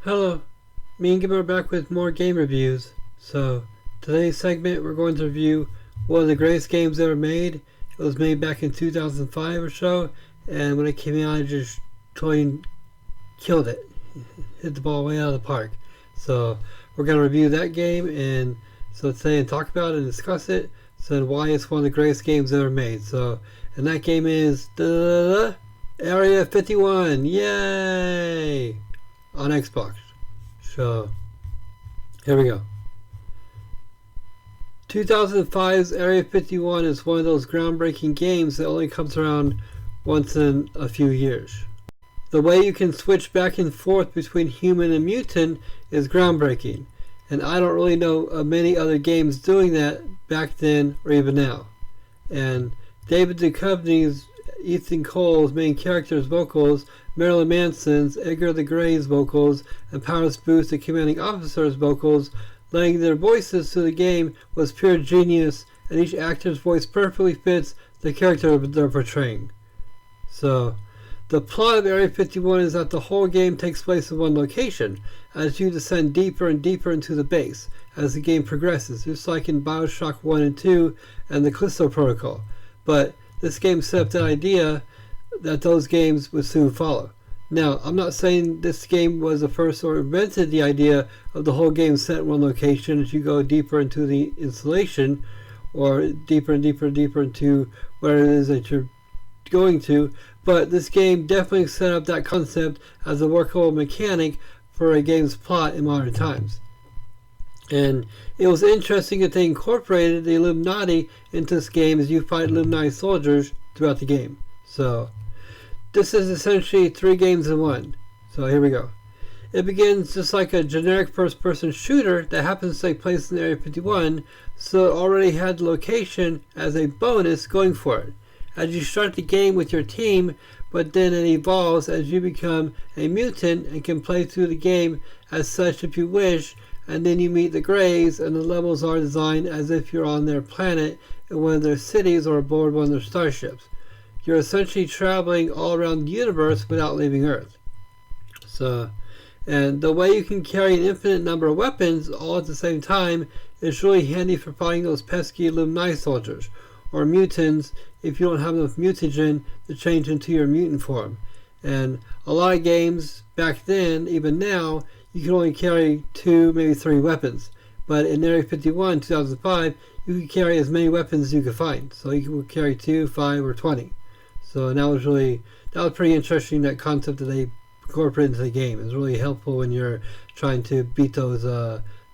Hello, me and Gizmo are back with more game reviews. So, today's segment we're going to review one of the greatest games ever made. It was made back in 2005 or so, and when it came out, it just totally killed it. Hit the ball way out of the park. So, we're going to review that game and today and talk about it and discuss it. So, why it's one of the greatest games ever made. So, and that game is Area 51. Yay! On Xbox. So, here we go. 2005's Area 51 is one of those groundbreaking games that only comes around once in a few years. The way you can switch back and forth between human and mutant is groundbreaking, and I don't really know of many other games doing that back then or even now. And David Duchovny's Ethan Cole's main character's vocals, Marilyn Manson's, Edgar the Gray's vocals, and Powers Booth the commanding officer's vocals, lending their voices to the game was pure genius, and each actor's voice perfectly fits the character they're portraying. So, the plot of Area 51 is that the whole game takes place in one location, as you descend deeper and deeper into the base as the game progresses, just like in Bioshock 1 and 2 and the Callisto Protocol. But this game set up the idea that those games would soon follow. Now, I'm not saying this game was the first or invented the idea of the whole game set in one location as you go deeper into the installation, or deeper and deeper and deeper into where it is that you're going to, but this game definitely set up that concept as a workable mechanic for a game's plot in modern times. And it was interesting that they incorporated the Illuminati into this game as you fight Illuminati soldiers throughout the game. So, this is essentially 3 games in one. So here we go. It begins just like a generic first-person shooter that happens to take place in Area 51, so it already had the location as a bonus going for it. As you start the game with your team, but then it evolves as you become a mutant and can play through the game as such if you wish, and then you meet the Greys, and the levels are designed as if you're on their planet in one of their cities or aboard one of their starships. You're essentially traveling all around the universe without leaving Earth. So, and the way you can carry an infinite number of weapons all at the same time is really handy for fighting those pesky Illuminati soldiers, or mutants if you don't have enough mutagen to change into your mutant form. And a lot of games back then, even now, you can only carry 2, maybe 3 weapons. But in Area 51, 2005, you could carry as many weapons as you could find. So you could carry 2, 5, or 20. So that was pretty interesting, that concept that they incorporated into the game. It's really helpful when you're trying to beat those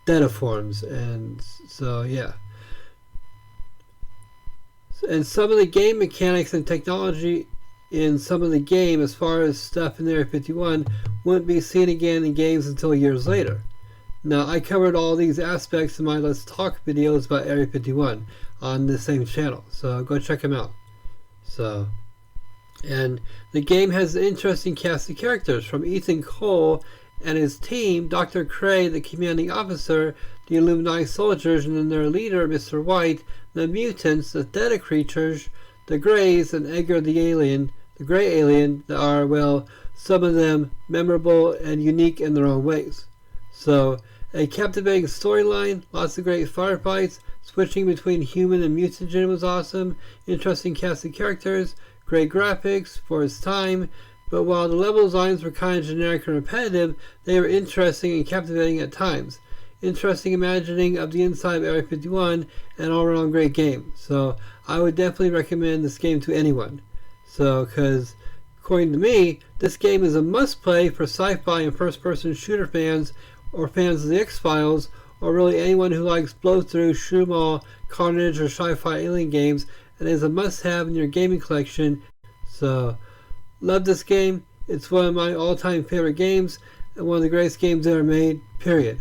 data forms. And so, yeah. And some of the game mechanics and technology in some of the game, as far as stuff in Area 51, wouldn't be seen again in games until years later. Now, I covered all these aspects in my Let's Talk videos about Area 51 on the same channel, so go check them out. So, and the game has an interesting cast of characters, from Ethan Cole and his team, Dr. Cray, the commanding officer, the Illuminati soldiers, and then their leader, Mr. White, the mutants, the Theta creatures, the Greys, and Edgar the Gray alien, that are, well, some of them memorable and unique in their own ways. So, a captivating storyline, lots of great firefights, switching between human and mutagen was awesome, interesting cast of characters, great graphics for its time, but while the level designs were kind of generic and repetitive, they were interesting and captivating at times. Interesting imagining of the inside of Area 51, and all around great game. So I would definitely recommend this game to anyone. So, because according to me, this game is a must-play for sci-fi and first-person shooter fans, or fans of the X-Files, or really anyone who likes blow-through, shoot 'em all, carnage, or sci-fi alien games, and is a must-have in your gaming collection. So, love this game. It's one of my all-time favorite games, and one of the greatest games ever made, period.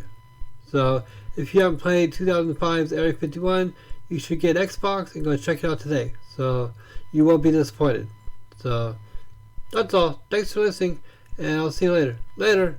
So, if you haven't played 2005's Area 51, you should get Xbox and go check it out today. So, you won't be disappointed. So, that's all. Thanks for listening, and I'll see you later. Later!